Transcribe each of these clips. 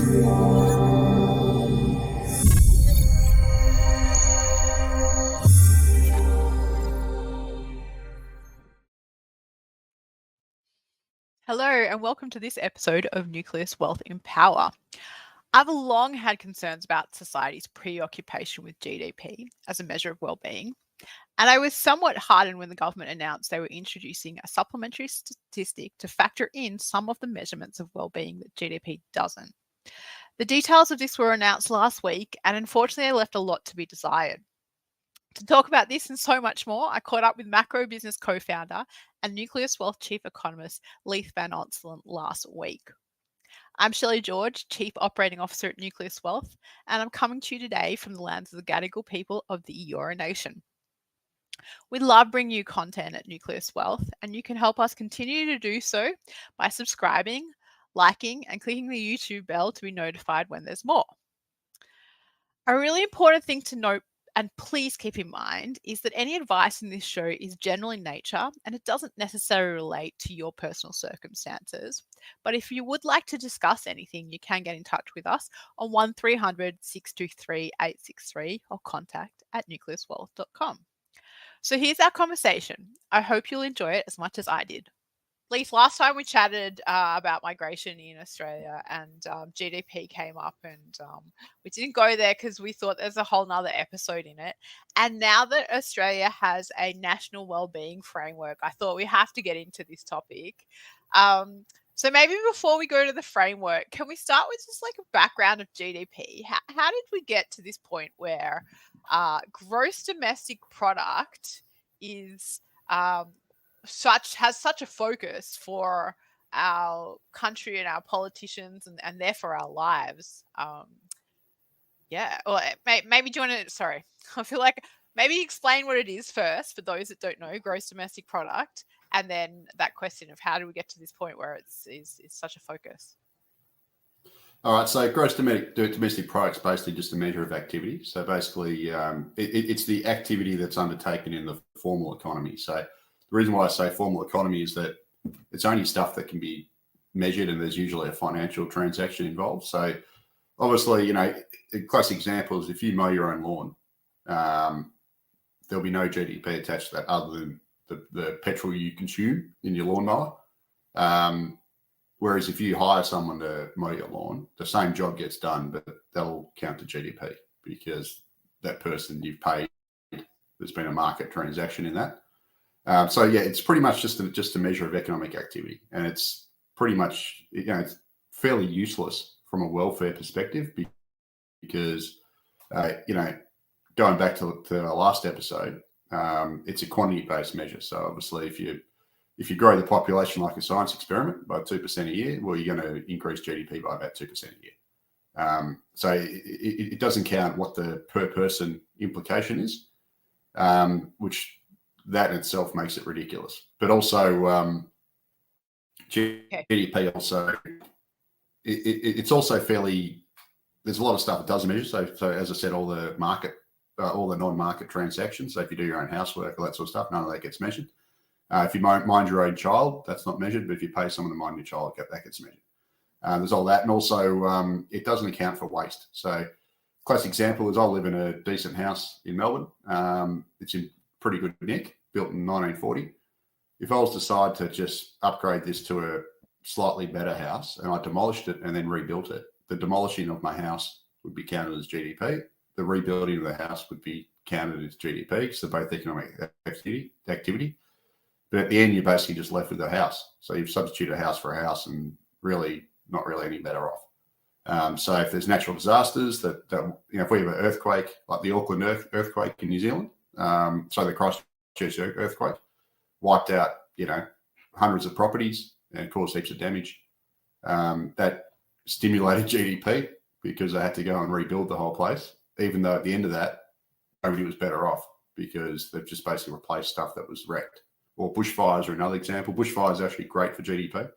Hello and welcome to this episode of Nucleus Wealth in Power. I've long had concerns about society's preoccupation with GDP as a measure of well-being, and I was somewhat heartened when the government announced they were introducing a supplementary statistic to factor in some of the measurements of well-being that GDP doesn't. The details of this were announced last week, and unfortunately they left a lot to be desired. To talk about this and so much more, I caught up with Macro Business co-founder and Nucleus Wealth chief economist Leith Van Onselen last week. I'm Shelley George, Chief Operating Officer at Nucleus Wealth, and I'm coming to you today from the lands of the Gadigal people of the Eora Nation. We love bringing you content at Nucleus Wealth, and you can help us continue to do so by subscribing, liking, and clicking the YouTube bell to be notified when there's more. A really important thing to note, and please keep in mind, is that any advice in this show is general in nature and it doesn't necessarily relate to your personal circumstances. But if you would like to discuss anything, you can get in touch with us on 1300 623 863 or contact@nucleuswealth.com. So here's our conversation. I hope you'll enjoy it as much as I did. Leith, last time we chatted about migration in Australia and GDP came up, and we didn't go there because we thought there's a whole nother episode in it. And now that Australia has a national wellbeing framework, I thought we have to get into this topic. So maybe before we go to the framework, can we start with just like a background of GDP? How did we get to this point where gross domestic product is has such a focus for our country and our politicians and therefore our lives? Well, maybe do you want to, sorry, I feel like maybe explain what it is first for those that don't know, gross domestic product, and then that question of how do we get to this point where it's such a focus? All right, so gross domestic product is basically just a measure of activity. So basically, it's the activity that's undertaken in the formal economy. So the reason why I say formal economy is that it's only stuff that can be measured, and there's usually a financial transaction involved. So obviously, a classic example is if you mow your own lawn, there'll be no GDP attached to that other than the petrol you consume in your lawnmower. Whereas if you hire someone to mow your lawn, the same job gets done, but that'll count to GDP because that person you've paid, there's been a market transaction in that. It's pretty much just a measure of economic activity, and it's pretty much it's fairly useless from a welfare perspective because going back to our last episode, it's a quantity-based measure. So obviously, if you grow the population like a science experiment by 2% a year, well, you're going to increase GDP by about 2% a year. So it doesn't count what the per person implication is, which that in itself makes it ridiculous. But also GDP also, it's also fairly, there's a lot of stuff it doesn't measure. So as I said, all the non-market transactions. So if you do your own housework, all that sort of stuff, none of that gets measured. If you mind your own child, that's not measured. But if you pay someone to mind your child, that gets measured. There's all that. And also it doesn't account for waste. So classic example is I live in a decent house in Melbourne. It's in pretty good nick, built in 1940. If I was to decide to just upgrade this to a slightly better house and I demolished it and then rebuilt it, the demolishing of my house would be counted as GDP. The rebuilding of the house would be counted as GDP. So both economic activity. But at the end, you're basically just left with a house. So you've substituted a house for a house and really not really any better off. So if there's natural disasters that if we have an earthquake, like the Auckland earthquake in New Zealand, so the Christchurch earthquake wiped out, hundreds of properties and caused heaps of damage. That stimulated GDP because they had to go and rebuild the whole place, even though at the end of that, nobody was better off because they've just basically replaced stuff that was wrecked. Or bushfires are another example. Bushfires are actually great for GDP.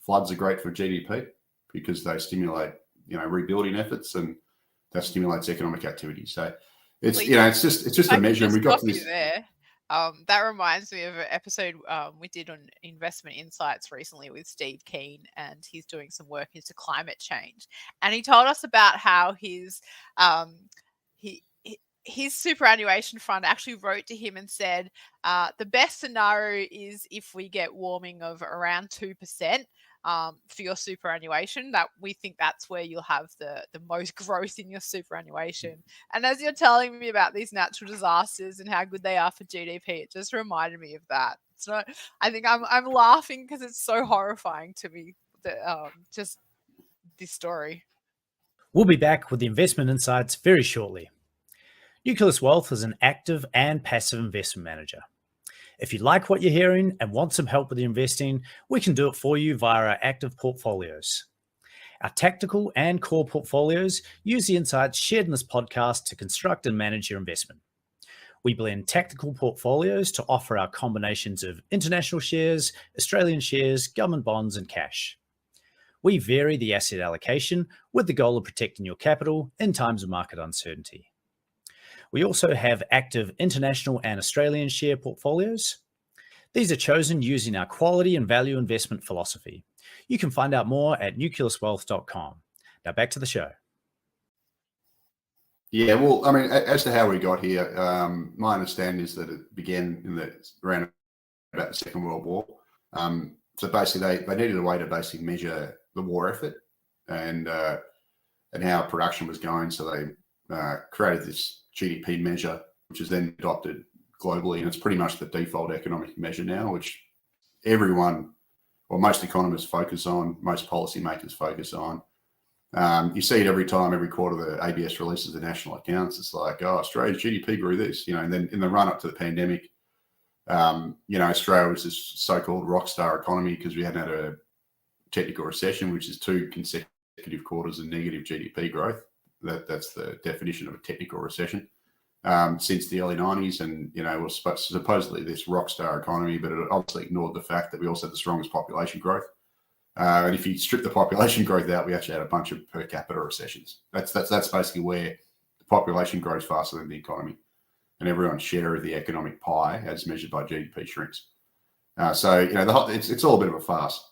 Floods are great for GDP because they stimulate, rebuilding efforts, and that stimulates economic activity. So it's, it's just a measure. And we got to this there. That reminds me of an episode we did on investment insights recently with Steve Keen, and he's doing some work into climate change. And he told us about how his superannuation fund actually wrote to him and said, the best scenario is if we get warming of around 2%. For your superannuation, that we think that's where you'll have the most growth in your superannuation. And as you're telling me about these natural disasters and how good they are for GDP, it just reminded me of that. It's not. I think I'm laughing because it's so horrifying to me that just this story. We'll be back with the investment insights very shortly. Nucleus Wealth is an active and passive investment manager. If you like what you're hearing and want some help with your investing, we can do it for you via our active portfolios. Our tactical and core portfolios use the insights shared in this podcast to construct and manage your investment. We blend tactical portfolios to offer our combinations of international shares, Australian shares, government bonds, and cash. We vary the asset allocation with the goal of protecting your capital in times of market uncertainty. We also have active international and Australian share portfolios. These are chosen using our quality and value investment philosophy. You can find out more at nucleuswealth.com. Now back to the show. Yeah, well, I mean, as to how we got here, my understanding is that it began around about the Second World War. So basically, they needed a way to basically measure the war effort and how production was going. So they created this GDP measure, which is then adopted globally, and it's pretty much the default economic measure now, which everyone, or most economists focus on, most policymakers focus on. You see it every quarter the ABS releases the national accounts. It's like, oh, Australia's GDP grew this, and then in the run up to the pandemic, Australia was this so-called rock star economy because we hadn't had a technical recession, which is 2 consecutive quarters of negative GDP growth. That's the definition of a technical recession since the early 90s. And, it was supposedly this rock star economy, but it obviously ignored the fact that we also had the strongest population growth. And if you strip the population growth out, we actually had a bunch of per capita recessions. That's basically where the population grows faster than the economy, and everyone's share of the economic pie, as measured by GDP, shrinks. It's all a bit of a farce,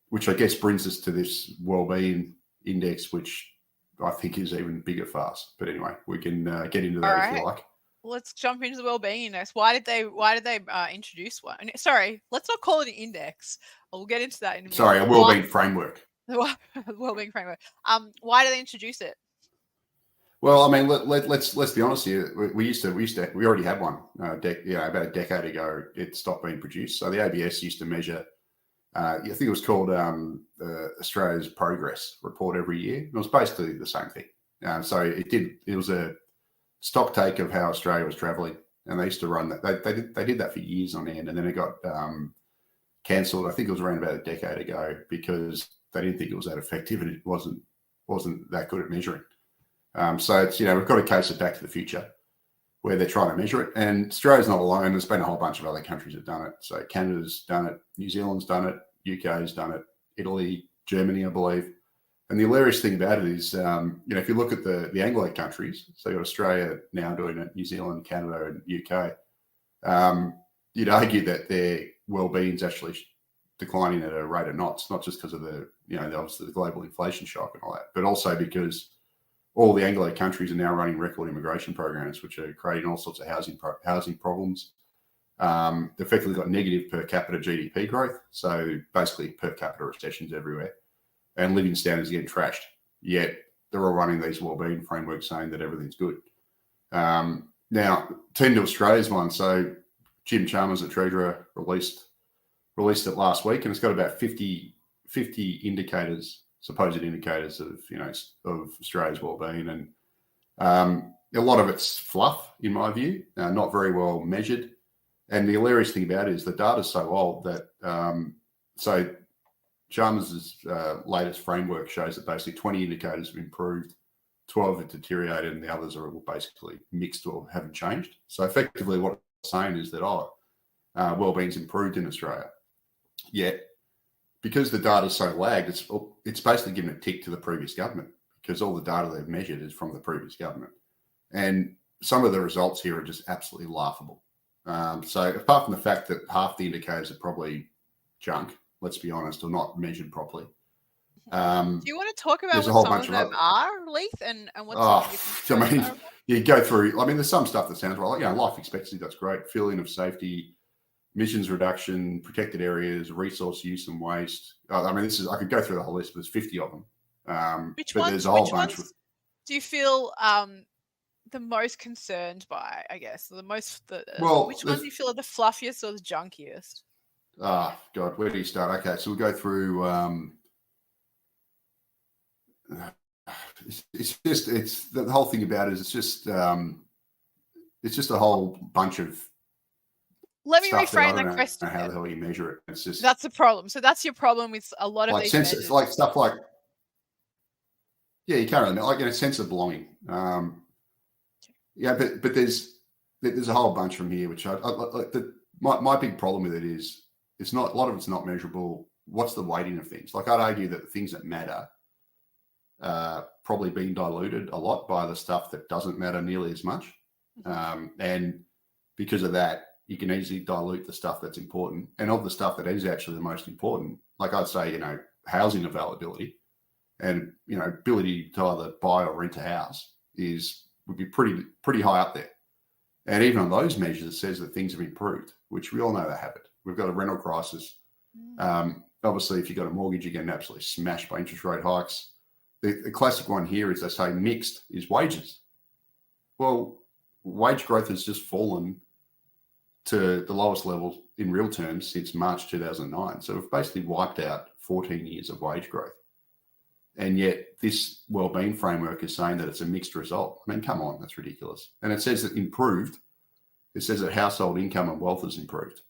which I guess brings us to this wellbeing index, which I think is even bigger farce. But anyway, we can get into that if you like. Let's jump into the wellbeing index. Why did they introduce one? Sorry, let's not call it an index. We'll get into that in a minute. Sorry, a wellbeing framework. Wellbeing framework. Why did they introduce it? Well, I mean, let's be honest here. We already had one. About a decade ago, it stopped being produced. So the ABS used to measure. I think it was called Australia's Progress Report every year. It was basically the same thing. So it was a stock take of how Australia was travelling, and they used to run that. They did that for years on end, and then it got cancelled. I think it was around about a decade ago because they didn't think it was that effective, and it wasn't that good at measuring. So it's we've got a case of Back to the Future where they're trying to measure it, and Australia's not alone. There's been a whole bunch of other countries that have done it. So Canada's done it, New Zealand's done it, UK's done it, Italy, Germany, I believe. And the hilarious thing about it is, if you look at the Anglo countries, so you've got Australia now doing it, New Zealand, Canada, and UK, you'd argue that their well-being's actually declining at a rate of knots, not just because of obviously the global inflation shock and all that, but also because all the Anglo countries are now running record immigration programs, which are creating all sorts of housing problems. They've effectively got negative per capita GDP growth, so basically per capita recessions everywhere, and living standards are getting trashed. Yet they're all running these wellbeing frameworks saying that everything's good. Now, turn to Australia's one. So Jim Chalmers, the Treasurer, released it last week, and it's got about 50 indicators, supposed indicators of Australia's wellbeing, and a lot of it's fluff, in my view, not very well measured. And the hilarious thing about it is the data's so old that so Chalmers' latest framework shows that basically 20 indicators have improved, 12 have deteriorated, and the others are all basically mixed or haven't changed. So effectively what it's saying is that wellbeing's improved in Australia. Yet, because the data's so lagged, it's basically given a tick to the previous government because all the data they've measured is from the previous government. And some of the results here are just absolutely laughable. So apart from the fact that half the indicators are probably junk, let's be honest, or not measured properly. Do you want to talk about there's a what whole some bunch of of them are, Leith, and what some Oh, of your I concerns mean, are? you go through. I mean, there's some stuff that sounds right. Like, life expectancy, that's great. Feeling of safety, emissions reduction, protected areas, resource use and waste. I mean, I could go through the whole list, but there's 50 of them. Which but ones? there's a whole Which bunch. ones do you feel the most concerned by? I guess which ones do you feel are the fluffiest or the junkiest? God, where do you start? Okay, so we'll go through. It's the whole thing about it is it's just a whole bunch of. Let me reframe that question. How the hell you measure it? It's just that's the problem. So that's your problem with a lot of these measures. Like stuff like, yeah, you can't really like in a sense of belonging. But there's a whole bunch from here which my big problem with it is it's not a lot of it's not measurable. What's the weighting of things? Like I'd argue that the things that matter probably being diluted a lot by the stuff that doesn't matter nearly as much, and because of that. You can easily dilute the stuff that's important. And of the stuff that is actually the most important, like I'd say, housing availability and, ability to either buy or rent a house would be pretty high up there. And even on those measures, it says that things have improved, which we all know they haven't. We've got a rental crisis. Obviously, if you've got a mortgage, you're getting absolutely smashed by interest rate hikes. The classic one here is they say mixed is wages. Well, wage growth has just fallen to the lowest level in real terms since March 2009. So we've basically wiped out 14 years of wage growth. And yet this wellbeing framework is saying that it's a mixed result. I mean, come on, that's ridiculous. And it says that improved. It says that household income and wealth has improved.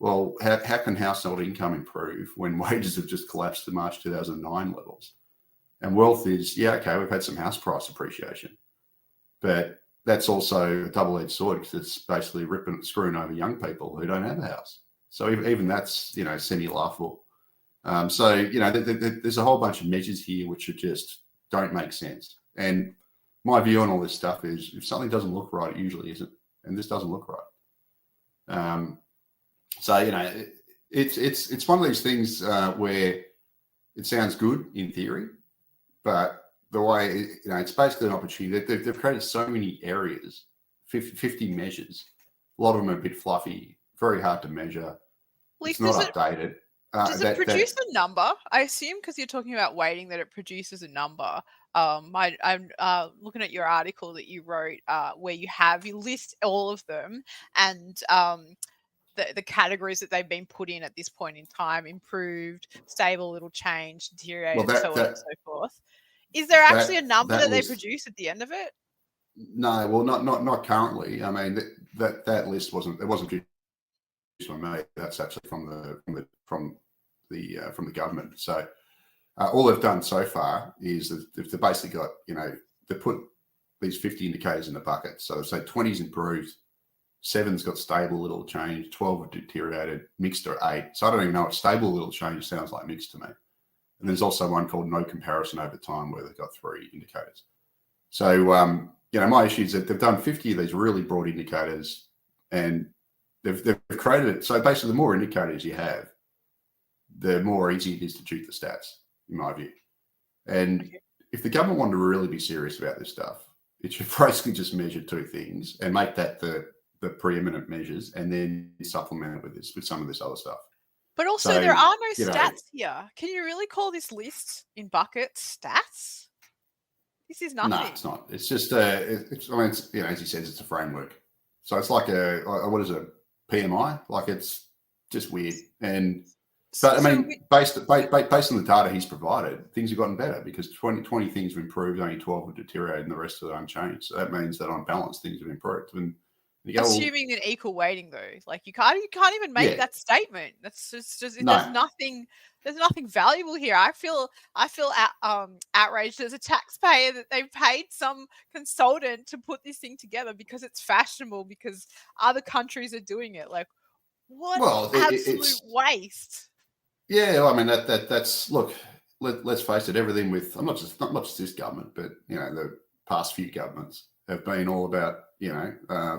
Well, how can household income improve when wages have just collapsed to March 2009 levels? And wealth is, okay, we've had some house price appreciation, but that's also a double-edged sword because it's basically screwing over young people who don't have a house. So even that's, semi-laughable. There's a whole bunch of measures here which just don't make sense. And my view on all this stuff is if something doesn't look right, it usually isn't. And this doesn't look right. It's one of these things where it sounds good in theory, but the way, it's basically an opportunity. They've created so many areas, 50 measures. A lot of them are a bit fluffy, very hard to measure. It's not updated. Does it produce a number? I assume because you're talking about weighting that it produces a number. I'm looking at your article that you wrote where you list all of them and the categories that they've been put in at this point in time: improved, stable, little change, deteriorated, so on and so forth. Is there actually a number that they produce at the end of it? No, well, not currently. I mean, that list wasn't produced by me. That's actually from the government. So all they've done so far is that they've basically got, they put these 50 indicators in the bucket. So they say 20's improved, 7's got stable, little change, 12 have deteriorated, mixed are 8. So I don't even know what stable, little change sounds like mixed to me. And there's also one called no comparison over time where they've got 3 indicators. So, my issue is that they've done 50 of these really broad indicators and they've created it. So basically the more indicators you have, the more easy it is to cheat the stats, in my view. And if the government wanted to really be serious about this stuff, it should basically just measure 2 things and make that the preeminent measures and then supplement it with some of this other stuff. But also, there are no stats here. Can you really call this list in buckets stats? This is nothing. No, it's not. It's just as he says, it's a framework. So it's like what is it, PMI? Like it's just weird. And but based on the data he's provided, things have gotten better because 20 things have improved, only 12 have deteriorated, and the rest are unchanged. So that means that on balance, things have improved. And assuming an equal weighting, though, like you can't even make that statement. That's just there's nothing. There's nothing valuable here. I feel outraged as a taxpayer that they've paid some consultant to put this thing together because it's fashionable, because other countries are doing it. Like, what absolute waste. Yeah, I mean that's look. Let's face it. Everything with not just this government, but the past few governments have been all about,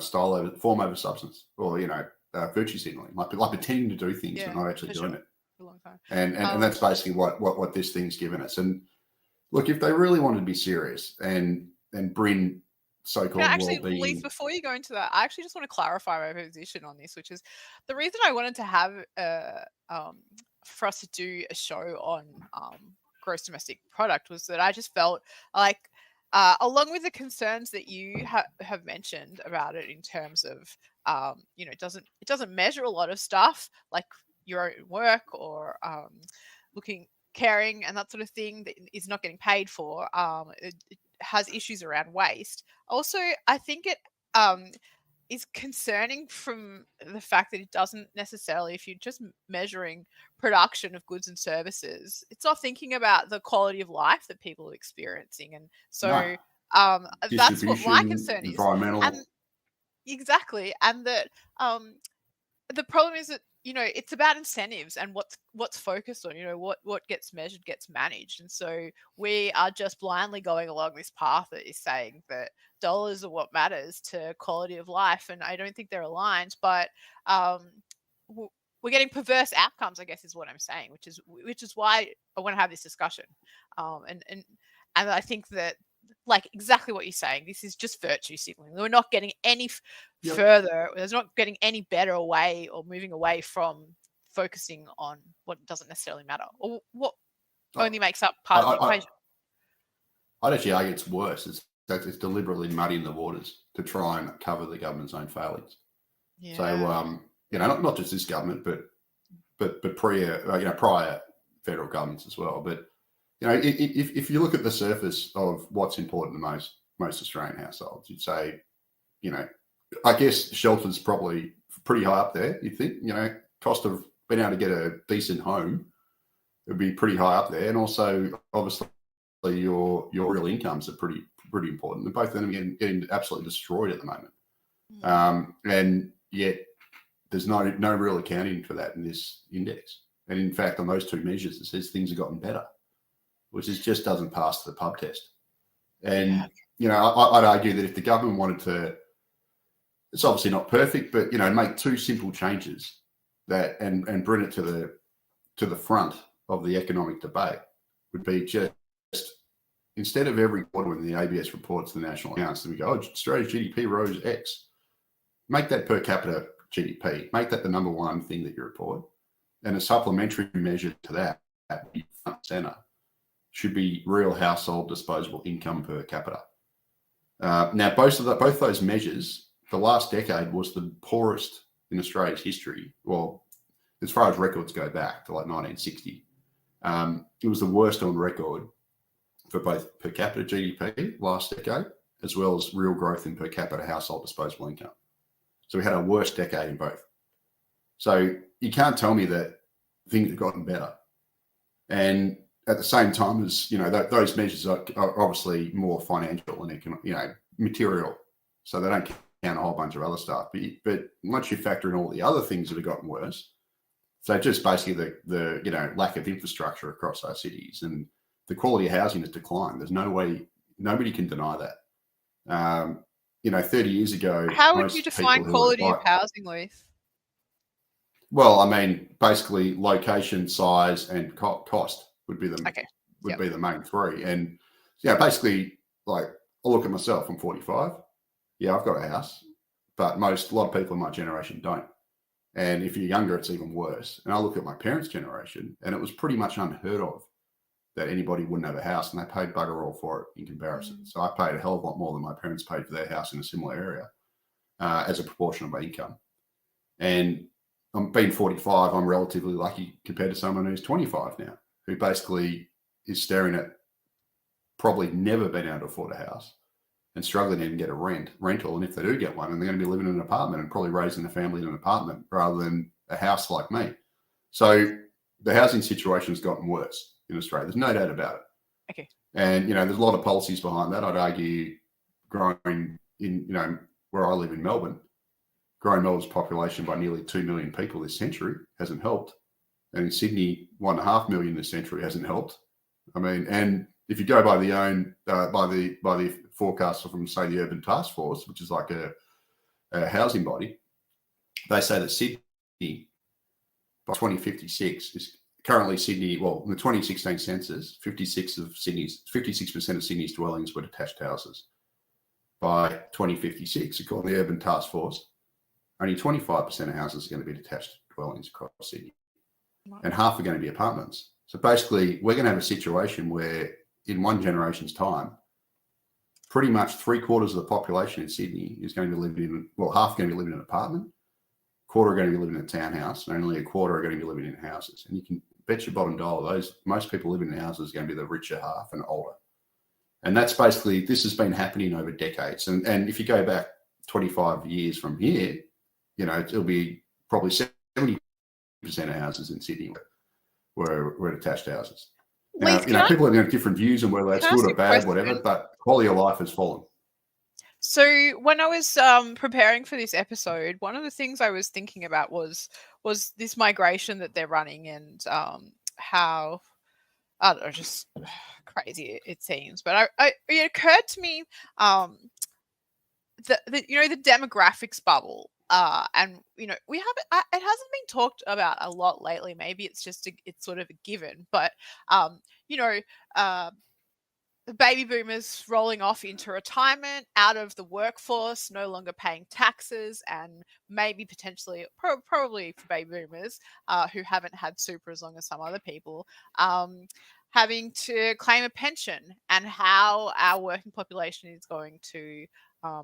style over form over substance, or, virtue signaling, like pretending to do things but not actually doing it. For a long time. And that's basically what this thing's given us. And look, if they really wanted to be serious and bring so-called well-being. Leith, before you go into that, I actually just want to clarify my position on this, which is the reason I wanted to have for us to do a show on gross domestic product was that I just felt like, along with the concerns that you have mentioned about it in terms of, it doesn't measure a lot of stuff like your own work or caring and that sort of thing that is not getting paid for. It has issues around waste. Also, I think it is concerning from the fact that it doesn't necessarily, if you're just measuring production of goods and services, it's not thinking about the quality of life that people are experiencing. And so that's what my concern is. Environmental. Exactly. And that the problem is that, it's about incentives and what's focused on, what gets measured gets managed. And so we are just blindly going along this path that is saying that dollars are what matters to quality of life. And I don't think they're aligned, but we're getting perverse outcomes, I guess is what I'm saying, which is why I want to have this discussion. And I think that, like exactly what you're saying, this is just virtue signaling. We're not getting any further. There's not getting any better away or moving away from focusing on what doesn't necessarily matter or what only makes up part of the equation. I'd actually argue it's worse. It's deliberately muddying the waters to try and cover the government's own failings. Yeah. So not just this government, but prior federal governments as well. But if you look at the surface of what's important to most Australian households, you'd say, I guess shelter's probably pretty high up there. You'd think, cost of being able to get a decent home would be pretty high up there, and also obviously your real incomes are pretty important. And both of them are getting absolutely destroyed at the moment, and yet there's no real accounting for that in this index. And in fact, on those two measures, it says things have gotten better, which just doesn't pass the pub test. And, I'd argue that if the government wanted to, it's obviously not perfect, but, make two simple changes that and bring it to the front of the economic debate would be just, instead of every quarter when the ABS reports the national accounts, we go, Australia's GDP rose X, make that per capita GDP, make that the number one thing that you report. And a supplementary measure to that at the front centre should be real household disposable income per capita. Now, both those measures, the last decade was the poorest in Australia's history. Well, as far as records go back to like 1960, it was the worst on record for both per capita GDP last decade, as well as real growth in per capita household disposable income. So we had our worst decade in both. So you can't tell me that things have gotten better. And at the same time as, those measures are obviously more financial and, material. So they don't count a whole bunch of other stuff. But once you factor in all the other things that have gotten worse, so just basically the lack of infrastructure across our cities and the quality of housing has declined. There's no way, nobody can deny that. 30 years ago. How would you define quality of housing, Leith? Well, I mean, basically location, size, and cost would be be the main three. And basically, like, I look at myself. I'm 45. Yeah, I've got a house, but a lot of people in my generation don't. And if you're younger, it's even worse. And I look at my parents' generation, and it was pretty much unheard of that anybody wouldn't have a house, and they paid bugger all for it in comparison. So I paid a hell of a lot more than my parents paid for their house in a similar area as a proportion of my income. And I'm being 45, I'm relatively lucky compared to someone who's 25 now, who basically is staring at probably never been able to afford a house and struggling to even get a rental. And if they do get one, and they're going to be living in an apartment and probably raising a family in an apartment rather than a house like me. So the housing situation has gotten worse in Australia. There's no doubt about it. Okay. And, there's a lot of policies behind that. I'd argue growing in, where I live in Melbourne, growing Melbourne's population by nearly 2 million people this century hasn't helped. And in Sydney, 1.5 million this century hasn't helped. I mean, and if you go by the forecast from, say, the Urban Task Force, which is like a housing body, they say that Sydney by 2056 is currently Sydney. Well, in the 2016 census, 56% of Sydney's dwellings were detached houses. By 2056, according to the Urban Task Force, only 25% of houses are going to be detached dwellings across Sydney, and half are going to be apartments. So basically, we're going to have a situation where, in one generation's time, pretty much 3/4 of the population in Sydney is going to be living in, well, half are going to be living in an apartment, quarter are going to be living in a townhouse, and only a quarter are going to be living in houses. And you can bet your bottom dollar most people living in houses are going to be the richer half and older. And that's basically, this has been happening over decades. And if you go back 25 years from here, it'll be probably 70% of houses in Sydney were detached houses. Now, Leith, people have different views on whether that's good or bad, whatever, but quality of life has fallen. So when I was preparing for this episode, one of the things I was thinking about was this migration that they're running, and how, I don't know, just crazy it seems. But it occurred to me the demographics bubble. And we have it hasn't been talked about a lot lately. Maybe it's just it's sort of a given, but the baby boomers rolling off into retirement, out of the workforce, no longer paying taxes, and maybe potentially, probably for baby boomers who haven't had super as long as some other people, having to claim a pension, and how our working population is going to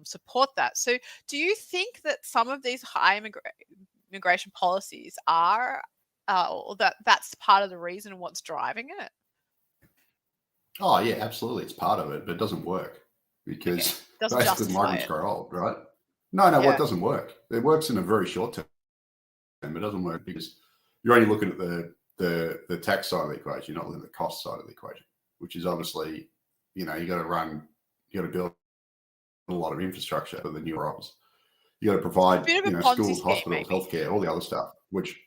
support that. So do you think that some of these high immigration policies are, or that's part of the reason what's driving it? Oh, yeah, absolutely. It's part of it, but it doesn't work because basically migrants grow old, right? No, what doesn't work? It works in a very short term. It doesn't work because you're only looking at the tax side of the equation, you're not looking at the cost side of the equation, which is obviously, you got to build a lot of infrastructure for the new roles. You got to provide, schools, hospitals, healthcare, all the other stuff, which,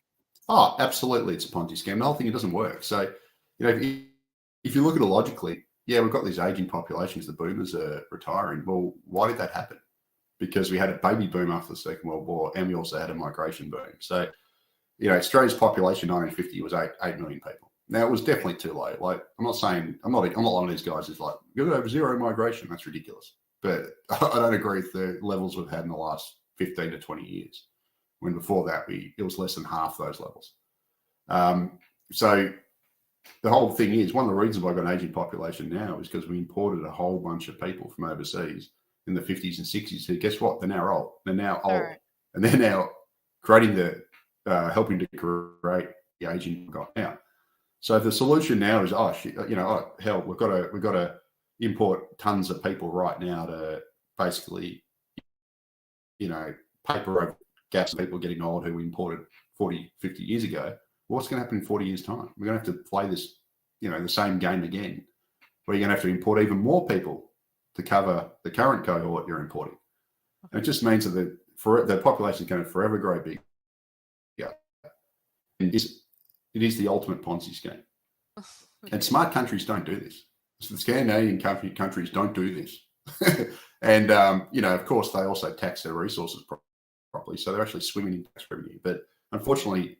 absolutely, it's a Ponzi scheme. The whole thing, it doesn't work. So, if you look at it logically, we've got these aging populations, the boomers are retiring. Well, why did that happen? Because we had a baby boom after the Second World War, and we also had a migration boom. So, Australia's population in 1950 was 8 million people. Now, it was definitely too low. Like, I'm not one of these guys who's like, you're going to have zero migration. That's ridiculous. But I don't agree with the levels we've had in the last 15 to 20 years, when before that, it was less than half those levels. So the whole thing is, one of the reasons why I've got an aging population now is because we imported a whole bunch of people from overseas in the 50s and 60s who, guess what? They're now old. Right. And they're now helping to create the aging we've got now. So the solution now is, hell, we've got to import tons of people right now to basically, paper over gaps of people getting old who we imported 40, 50 years ago. What's going to happen in 40 years' time? We're going to have to play this, the same game again, where you're going to have to import even more people to cover the current cohort you're importing. And it just means that the population is going to forever grow big. Yeah. And it is the ultimate Ponzi scheme. And smart countries don't do this. So the Scandinavian countries don't do this. And, of course, they also tax their resources properly. So they're actually swimming in tax revenue. But unfortunately,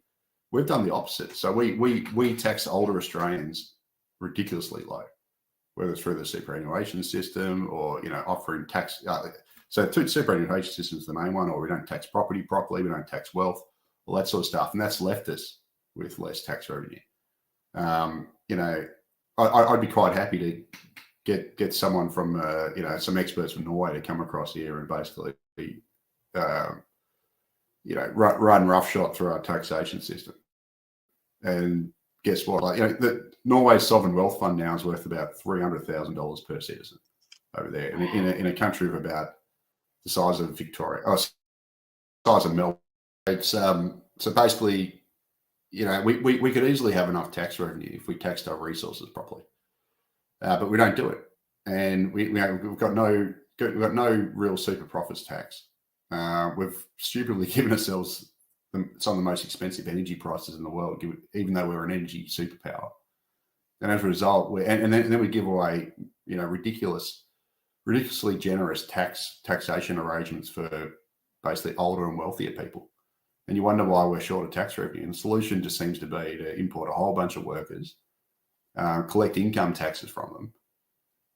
we've done the opposite. So we tax older Australians ridiculously low, whether it's through the superannuation system or, offering tax. So two superannuation system is the main one, or we don't tax property properly, we don't tax wealth, all that sort of stuff. And that's left us with less tax revenue. I'd be quite happy to get someone from, some experts from Norway to come across here and basically, run roughshod through our taxation system. And guess what? The Norway's sovereign wealth fund now is worth about $300,000 per citizen over there, in a country of about the size of Victoria, size of Melbourne. It's so basically, we could easily have enough tax revenue if we taxed our resources properly, but we don't do it, and we've got no real super profits tax. We've stupidly given ourselves some of the most expensive energy prices in the world, even though we're an energy superpower. And as a result, then we give away, ridiculously generous taxation arrangements for basically older and wealthier people. And you wonder why we're short of tax revenue. And the solution just seems to be to import a whole bunch of workers, collect income taxes from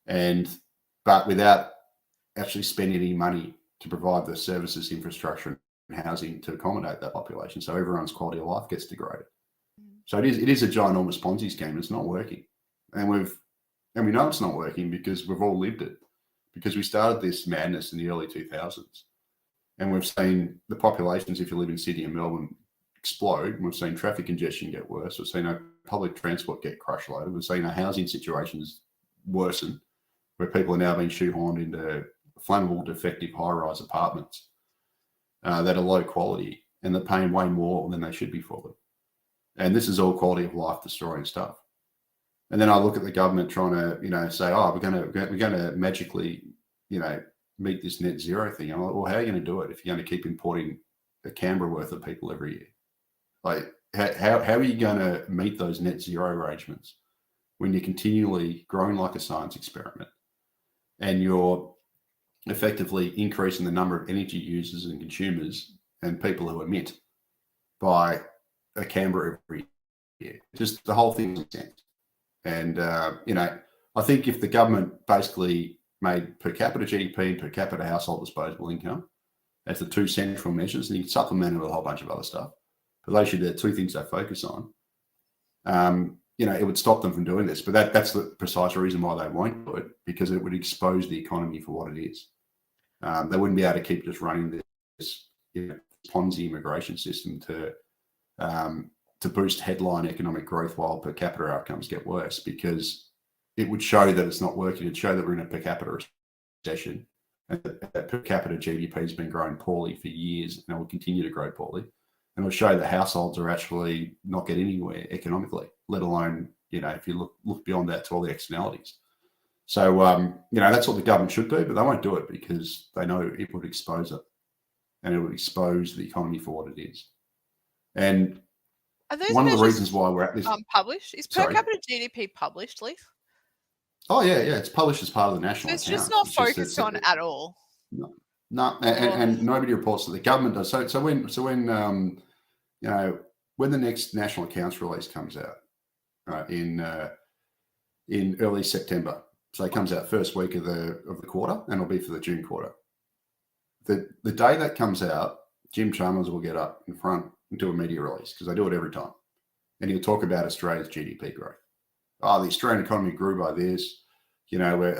them, but without actually spending any money to provide the services, infrastructure, and housing to accommodate that population. So everyone's quality of life gets degraded. So it is a ginormous Ponzi scheme. It's not working. And we know it's not working because we've all lived it, because we started this madness in the early 2000s. And we've seen the populations, if you live in Sydney and Melbourne, explode. We've seen traffic congestion get worse. We've seen our public transport get crush loaded. We've seen our housing situations worsen, where people are now being shoehorned into flammable, defective high-rise apartments that are low quality, and they're paying way more than they should be for them. And this is all quality of life destroying stuff. And then I look at the government trying to, say, oh, we're going to magically, meet this net zero thing. I'm like, well, how are you going to do it if you're going to keep importing a Canberra worth of people every year? Like, how are you going to meet those net zero arrangements when you're continually growing like a science experiment and you're effectively increasing the number of energy users and consumers and people who emit by a Canberra every year? Just the whole thing makes sense. And, I think if the government basically made per capita GDP and per capita household disposable income as the two central measures, and you can supplement it with a whole bunch of other stuff, but those should be the two things they focus on, it would stop them from doing this. But that's the precise reason why they won't do it, because it would expose the economy for what it is. They wouldn't be able to keep just running this Ponzi immigration system to boost headline economic growth while per capita outcomes get worse, because it would show that it's not working. It'd show that we're in a per capita recession, and that per capita GDP has been growing poorly for years and it will continue to grow poorly. And it'll show that households are actually not getting anywhere economically, let alone, if you look beyond that to all the externalities. So, that's what the government should do, but they won't do it because they know it would expose it, and it would expose the economy for what it is. And one of the reasons why we're at this published is per capita GDP published, Leith? Oh yeah, it's published as part of the national It's account. just not focused on at all. No, and nobody reports that. The government does. So when the next national accounts release comes out, right, in early September, so it comes out first week of the quarter, and it'll be for the June quarter. The day that comes out, Jim Chalmers will get up in front and do a media release, because they do it every time, and he'll talk about Australia's GDP growth. Oh, the Australian economy grew by this. We're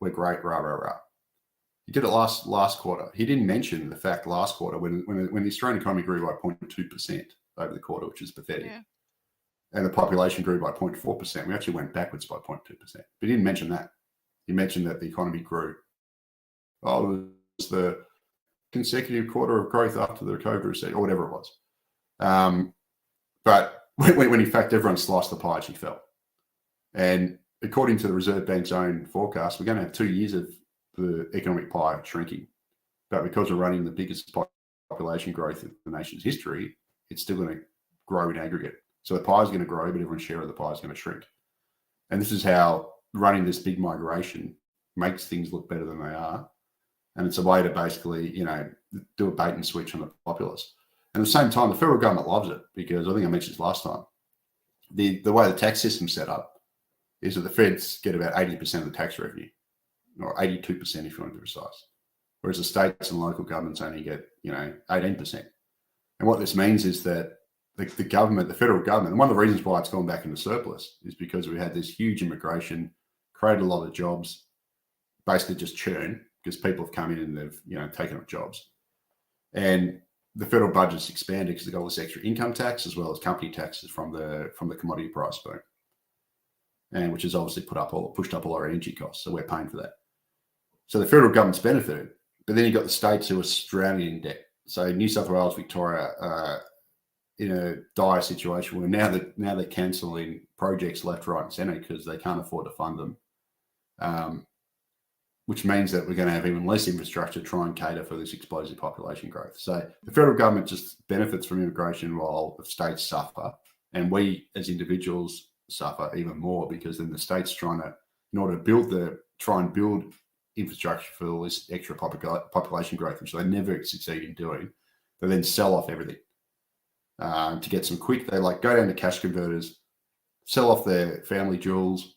great, rah rah rah. He did it last quarter. He didn't mention the fact last quarter when the Australian economy grew by 0.2% over the quarter, which is pathetic, and the population grew by 0.4%. We actually went backwards by 0.2%. But he didn't mention that. He mentioned that the economy grew. Oh, it was the consecutive quarter of growth after the COVID recession, or whatever it was. But when in fact everyone sliced the pie, she fell. And according to the Reserve Bank's own forecast, we're going to have 2 years of the economic pie shrinking. But because we're running the biggest population growth in the nation's history, it's still going to grow in aggregate. So the pie is going to grow, but everyone's share of the pie is going to shrink. And this is how running this big migration makes things look better than they are. And it's a way to basically, do a bait and switch on the populace. And at the same time, the federal government loves it, because I think I mentioned this last time. The way the tax system's set up is that the feds get about 80% of the tax revenue, or 82% if you want to be precise, whereas the states and local governments only get 18%. And what this means is that the government, the federal government, and one of the reasons why it's gone back into surplus is because we had this huge immigration, created a lot of jobs, basically just churn, because people have come in and they've taken up jobs, and the federal budget's expanded because they've got all this extra income tax as well as company taxes from the commodity price boom, and which has obviously pushed up all our energy costs. So we're paying for that. So the federal government's benefited, but then you've got the states who are drowning in debt. So New South Wales, Victoria, in a dire situation where now they're cancelling projects left, right, and centre because they can't afford to fund them. Which means that we're going to have even less infrastructure to try and cater for this explosive population growth. So the federal government just benefits from immigration while the states suffer. And we, as individuals, suffer even more, because then the state's in order to try and build infrastructure for all this extra population growth, which they never succeed in doing, they then sell off everything to get some quick. They go down to cash converters, sell off their family jewels,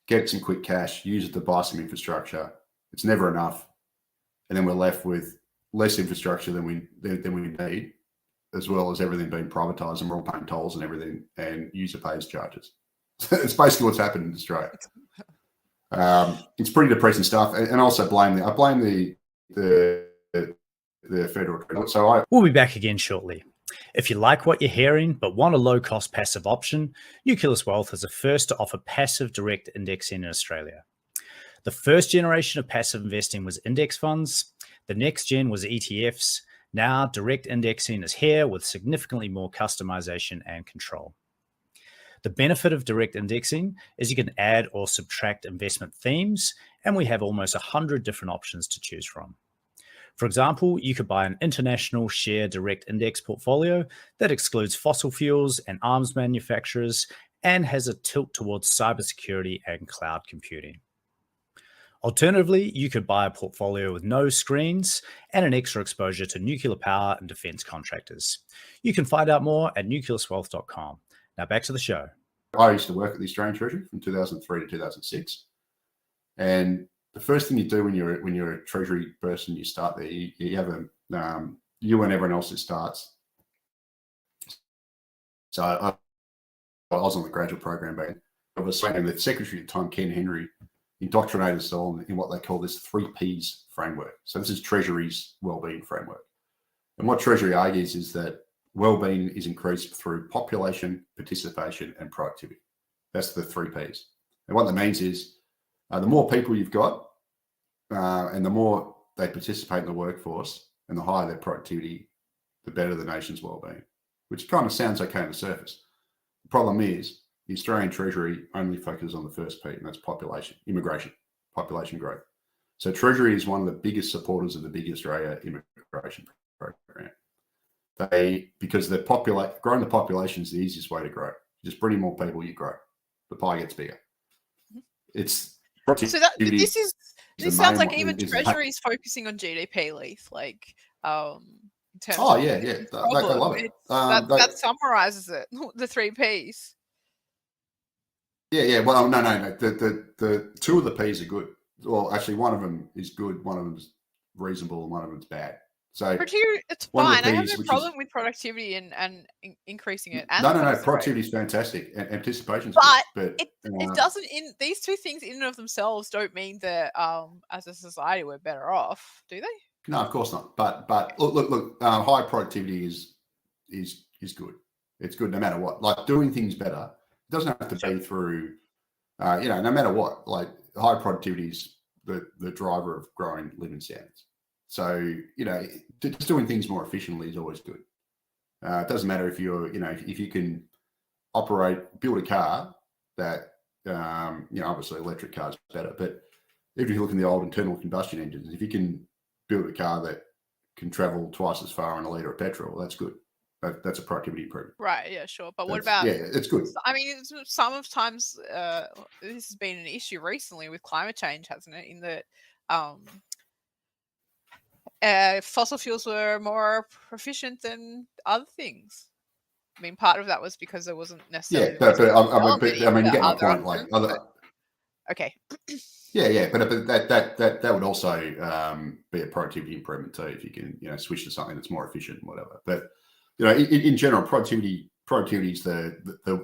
get some quick cash, use it to buy some infrastructure. It's never enough, and then we're left with less infrastructure than we need, as well as everything being privatised, and we're all paying tolls and everything, and user pays charges. It's basically what's happened in Australia. It's pretty depressing stuff, and also I blame the federal. We'll be back again shortly. If you like what you're hearing but want a low-cost passive option, Nucleus Wealth is the first to offer passive direct indexing in Australia. The first generation of passive investing was index funds. The next gen was ETFs. Now direct indexing is here with significantly more customization and control. The benefit of direct indexing is you can add or subtract investment themes, and we have almost 100 different options to choose from. For example, you could buy an international share direct index portfolio that excludes fossil fuels and arms manufacturers and has a tilt towards cybersecurity and cloud computing. Alternatively, you could buy a portfolio with no screens and an extra exposure to nuclear power and defense contractors. You can find out more at nucleuswealth.com. Now back to the show. I used to work at the Australian Treasury from 2003 to 2006, and the first thing you do when you're a Treasury person, you start there. You have you and everyone else that starts. So I was on the graduate program back then. I was saying that Secretary at the time, Ken Henry, indoctrinated us all in what they call this 3 Ps framework. So this is Treasury's wellbeing framework. And what Treasury argues is that wellbeing is increased through population, participation, and productivity. That's the 3 Ps. And what that means is the more people you've got and the more they participate in the workforce and the higher their productivity, the better the nation's wellbeing, which kind of sounds okay on the surface. The problem is the Australian Treasury only focuses on the first P, and that's population, immigration, population growth. So Treasury is one of the biggest supporters of the Big Australia immigration program. Because growing the population is the easiest way to grow. You just bring in more people, you grow. The pie gets bigger. It's so this sounds like even Treasury is focusing on GDP, Leith. In terms of yeah, they love it. That summarizes it. The 3 Ps. Yeah. Well, no. The 2 of the Ps are good. Well, actually, one of them is good, one of them is reasonable, and one of them is bad. So it's fine. I have no problem with productivity and increasing it. And no. Productivity is fantastic, and anticipation is good. But it doesn't. These 2 things in and of themselves don't mean that as a society we're better off, do they? No, of course not. But look. High productivity is good. It's good no matter what. Like doing things better, it doesn't have to be through. No matter what. Like high productivity is the driver of growing living standards. So, just doing things more efficiently is always good. It doesn't matter if if you can build a car that, obviously electric cars are better, but if you look in the old internal combustion engines, if you can build a car that can travel twice as far on a litre of petrol, that's good. That's a productivity improvement. Right, yeah, sure. But what about... Yeah, it's good. I mean, sometimes this has been an issue recently with climate change, hasn't it? In that... fossil fuels were more proficient than other things. I mean, part of that was because there wasn't necessarily. Yeah, I mean, you get my point. Like, okay. Yeah, but that would also be a productivity improvement too if you can switch to something that's more efficient and whatever. But in general, productivity is the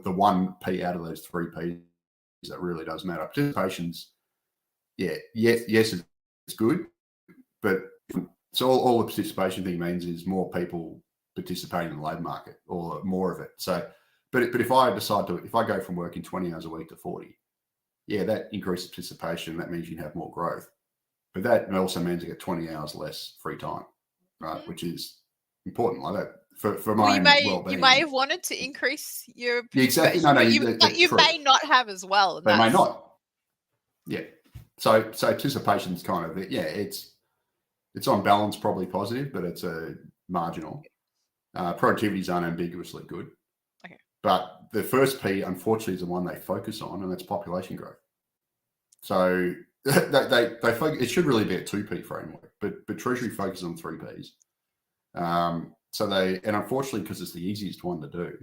1 P out of those 3 Ps that really does matter. Participation's yes, it's good, but. So all the participation thing means is more people participating in the labour market, or more of it. So, but if I go from working 20 hours a week to 40, yeah, that increases participation. That means you can have more growth, but that also means you get 20 hours less free time, right? Which is important, like that for my well-being. You may have wanted to increase your exactly. No, you may not have as well. They may not. Yeah. So participation is kind of it's on balance probably positive, but it's a marginal. Productivity is unambiguously good. Okay. But the first P, unfortunately, is the one they focus on, and that's population growth. So they focus, it should really be a 2P framework, but Treasury focuses on 3Ps. And unfortunately, because it's the easiest one to do,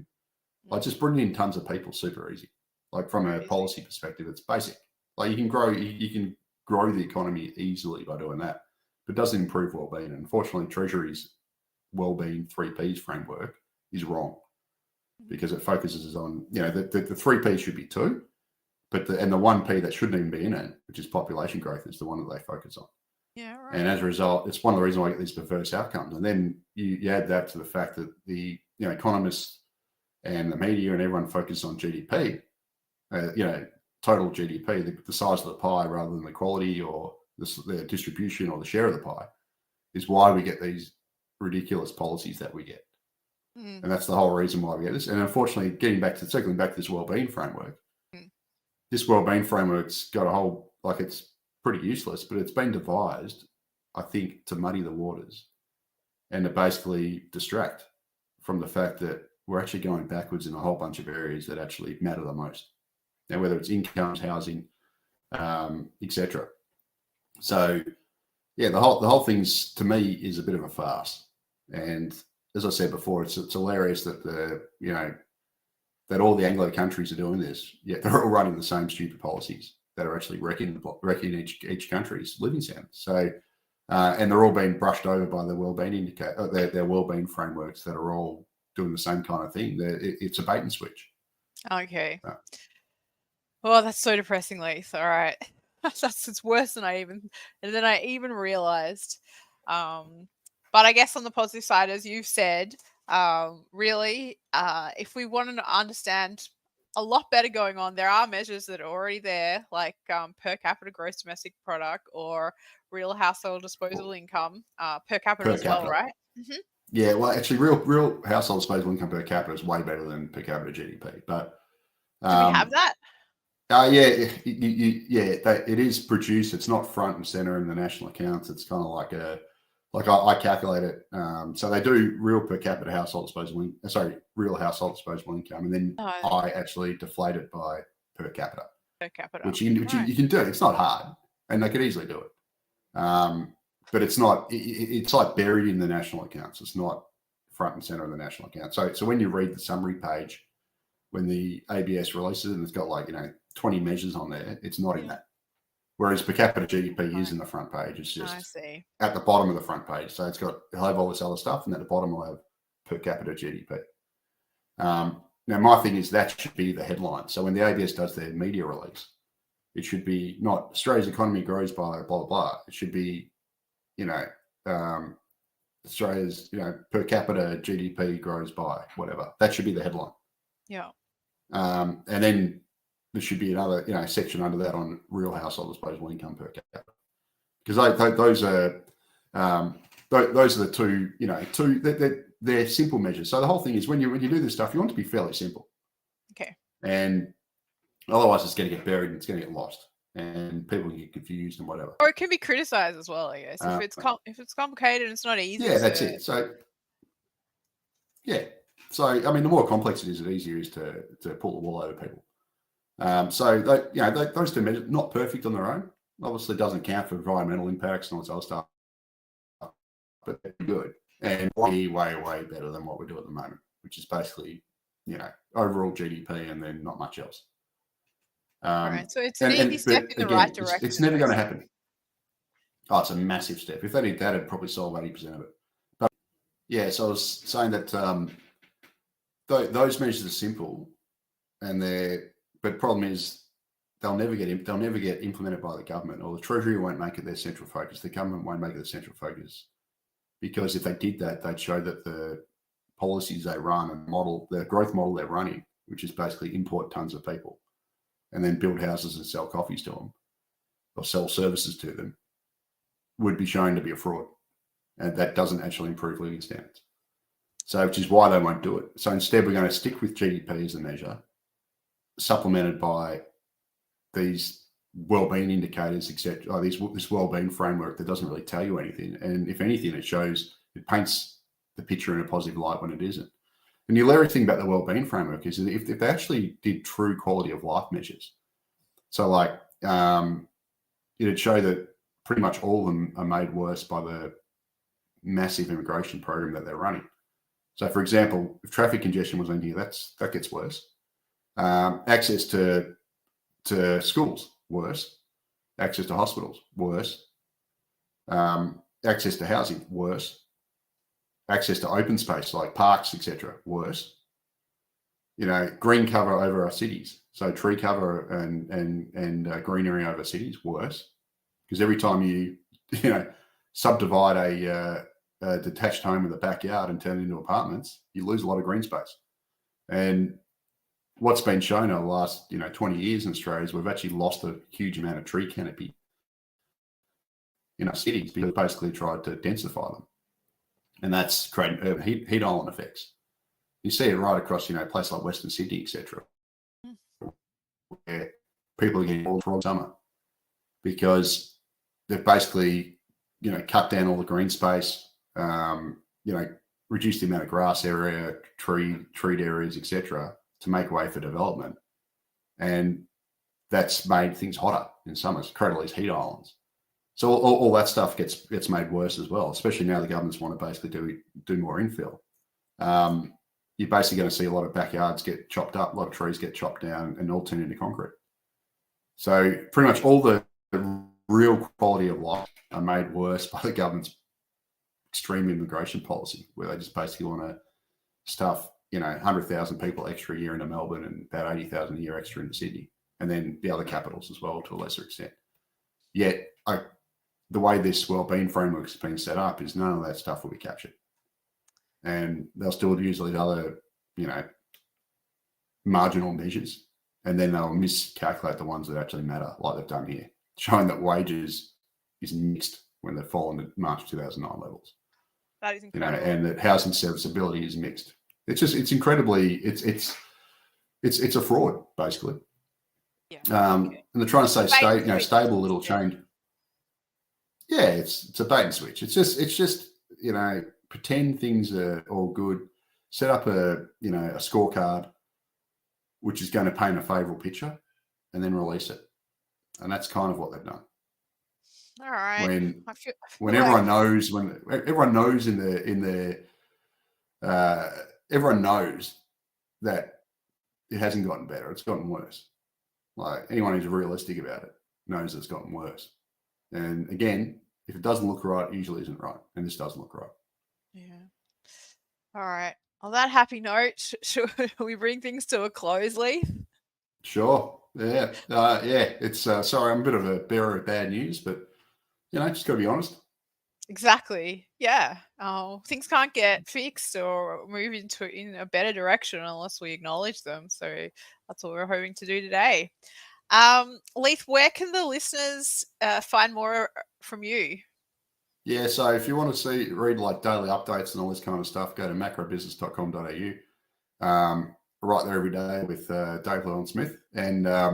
like just bringing in tons of people, super easy. Like from a policy perspective, it's basic. Like you can grow the economy easily by doing that, but it doesn't improve well-being. And unfortunately, Treasury's well-being 3Ps framework is wrong because it focuses on, the 3Ps should be 2, but the 1P that shouldn't even be in it, which is population growth, is the one that they focus on. Yeah, right. And as a result, it's one of the reasons why I get these perverse outcomes. And then you add that to the fact that the economists and the media and everyone focus on GDP, total GDP, the size of the pie rather than the quality or the distribution or the share of the pie, is why we get these ridiculous policies that we get. And that's the whole reason why we get this. And unfortunately, circling back to this wellbeing framework, this wellbeing framework's got a whole, it's pretty useless, but it's been devised, I think, to muddy the waters and to basically distract from the fact that we're actually going backwards in a whole bunch of areas that actually matter the most. Now, whether it's incomes, housing, etc. So, yeah, the whole thing's, to me, is a bit of a farce. And as I said before, it's hilarious that that all the Anglo countries are doing this, yet they're all running the same stupid policies that are actually wrecking each country's living standards. So, and they're all being brushed over by the wellbeing indicator, their wellbeing frameworks that are all doing the same kind of thing. It's a bait and switch. Okay. Oh, that's so depressing, Leith. All right. It's worse than I even realized. But I guess on the positive side, as you've said, really, if we wanted to understand a lot better going on, there are measures that are already there, like per capita gross domestic product or real household disposable income per capita as well, right? Mm-hmm. Yeah, well, actually, real household disposable income per capita is way better than per capita GDP. But do we have that? It is produced. It's not front and center in the national accounts. It's kind of like I calculate it. So they do real household disposable income, and then I actually deflate it by per capita. Per capita, which you can do. It's not hard, and they could easily do it. But it's not. It's like buried in the national accounts. It's not front and center in the national accounts. So when you read the summary page, when the ABS releases it, and it's got 20 measures on there, it's not in that. Whereas per capita GDP is in the front page. It's just at the bottom of the front page. So it's got all this other stuff, and at the bottom will have per capita GDP. Now, my thing is that should be the headline. So when the ABS does their media release, it should be not Australia's economy grows by blah, blah, blah. It should be, Australia's, per capita GDP grows by whatever. That should be the headline. Yeah. And then there should be another, section under that on real household disposable income per capita, because those are the two. They're simple measures. So the whole thing is when you do this stuff, you want it to be fairly simple. Okay. And otherwise, it's going to get buried and it's going to get lost, and people get confused and whatever. Or it can be criticized as well, I guess. If it's complicated, it's not easy. Yeah, that's it. So yeah. So I mean, the more complex it is, the easier it is to pull the wool over people. Those two measures, not perfect on their own, obviously doesn't count for environmental impacts and all this other stuff, but they're good and way, way, way better than what we do at the moment, which is basically, overall GDP and then not much else. All right, so it's an easy step in the right direction. It's never going to happen. Oh, it's a massive step. If they did that, it'd probably solve 80% of it. But yeah, so I was saying that those measures are simple, but problem is they'll never get implemented by the government, or the Treasury won't make it their central focus. The government won't make it their central focus, because if they did that, they'd show that the policies they run and the growth model they're running, which is basically import tons of people and then build houses and sell coffees to them or sell services to them, would be shown to be a fraud. And that doesn't actually improve living standards. So, which is why they won't do it. So instead, we're going to stick with GDP as a measure, supplemented by these wellbeing indicators, etc. This wellbeing framework that doesn't really tell you anything. And if anything, it paints the picture in a positive light when it isn't. And the hilarious thing about the wellbeing framework is that if they actually did true quality of life measures, so like it'd show that pretty much all of them are made worse by the massive immigration program that they're running. So, for example, if traffic congestion was in here, that gets worse. Access to schools, worse. Access to hospitals, worse. Access to housing, worse. Access to open space like parks, etc., worse. Green cover over our cities, so tree cover and greenery over cities, worse. Because every time you subdivide a detached home with a backyard and turn it into apartments, you lose a lot of green space. And what's been shown over the last 20 years in Australia is we've actually lost a huge amount of tree canopy in our cities because we basically tried to densify them. And that's creating urban heat island effects. You see it right across, places like Western Sydney, etc., where people are getting all for summer because they've basically, cut down all the green space, reduced the amount of grass area, treed areas, etc., to make way for development. And that's made things hotter in summers, created all these heat islands. So all that stuff gets made worse as well, especially now the governments want to basically do more infill. You're basically going to see a lot of backyards get chopped up, a lot of trees get chopped down and all turn into concrete. So pretty much all the real quality of life are made worse by the government's extreme immigration policy, where they just basically want to stuff 100,000 people extra a year into Melbourne and about 80,000 a year extra into Sydney, and then the other capitals as well to a lesser extent. Yet the way this wellbeing framework has been set up is none of that stuff will be captured. And they'll still use these other, marginal measures, and then they'll miscalculate the ones that actually matter, like they've done here, showing that wages is mixed when they've fallen to March 2009 levels. That is incredible. And that housing serviceability is mixed. It's incredibly, it's a fraud, basically. Yeah. And they're trying to say stable little change. Yeah, it's a bait and switch. It's just pretend things are all good. Set up a scorecard, which is going to paint a favourable picture, and then release it. And that's kind of what they've done. All right. When everyone knows, everyone knows that it hasn't gotten better; it's gotten worse. Like anyone who's realistic about it knows it's gotten worse. And again, if it doesn't look right, it usually isn't right. And this doesn't look right. Yeah. All right. On that happy note, should we bring things to a close, Leith? Sure. Yeah. It's sorry, I'm a bit of a bearer of bad news, but just got to be honest. Exactly. Yeah. Things can't get fixed or move in a better direction unless we acknowledge them. So that's what we're hoping to do today. Leith, where can the listeners find more from you? Yeah, so if you want to read like daily updates and all this kind of stuff, go to macrobusiness.com.au. Right there every day with Dave Llewellyn-Smith, and I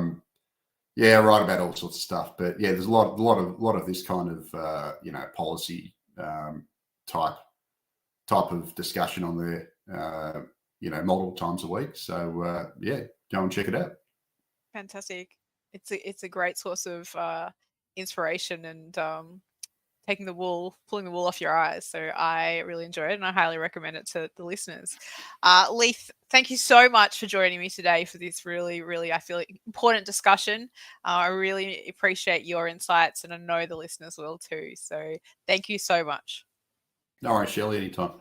write about all sorts of stuff. But yeah, there's a lot of this kind of policy type of discussion on there. Multiple times a week. So go and check it out. Fantastic. It's a great source of inspiration and pulling the wool off your eyes. So I really enjoy it and I highly recommend it to the listeners. Leith, thank you so much for joining me today for this really, really, I feel, important discussion. I really appreciate your insights and I know the listeners will too. So thank you so much. No worries, Shelley, anytime.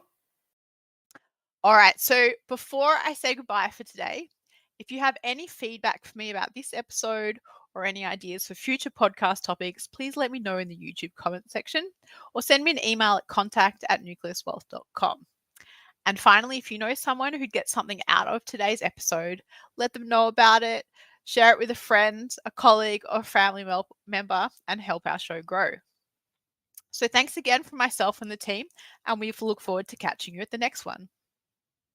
All right. So before I say goodbye for today, if you have any feedback for me about this episode or any ideas for future podcast topics, please let me know in the YouTube comment section or send me an email at contact@nucleuswealth.com. And finally, if you know someone who'd get something out of today's episode, let them know about it, share it with a friend, a colleague, or family member, and help our show grow. So thanks again from myself and the team, and we look forward to catching you at the next one.